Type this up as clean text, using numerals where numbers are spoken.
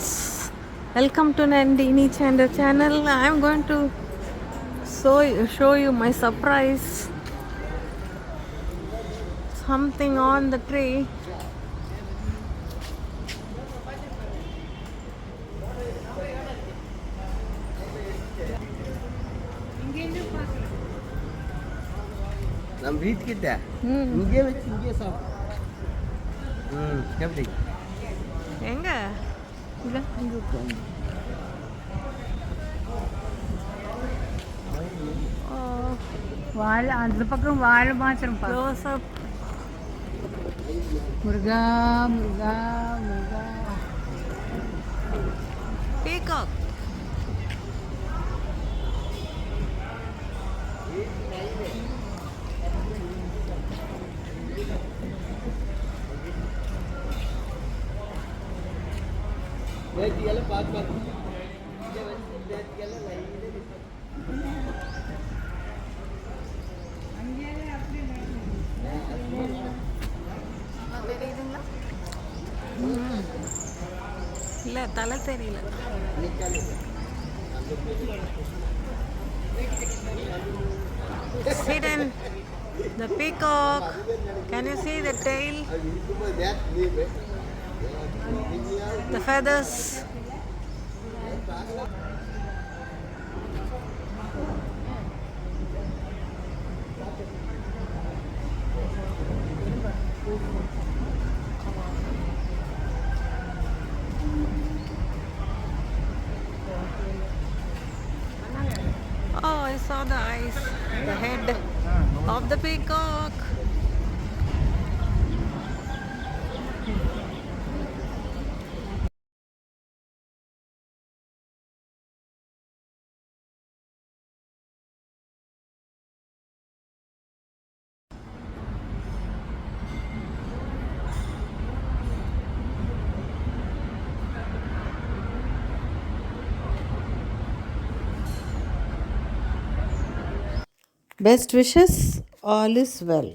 friends, welcome to Nandini Chander channel. I am going to show you my surprise. Something on the tree. ನಮ್ಮ ರೀತಿಗಿದ್ದೆ ಹಿಂಗೆ വെച്ച് ಹಿಂಗೆ ಸಾಕು எப்படி எங்க இல்ல இங்க வாழை அந்த பக்கம் வாழை மாத்திரம் close up. Muruga Muruga Muruga Peacock. ಬೇಕಿಗೆಲ್ಲ Pak ಬೇಕಿಗೆಲ್ಲ இல்லை தலை தெரியல. Hidden the peacock. Can you see the tail? The feathers. Oh, I saw the eyes, the head of the peacock. Best wishes, all is well.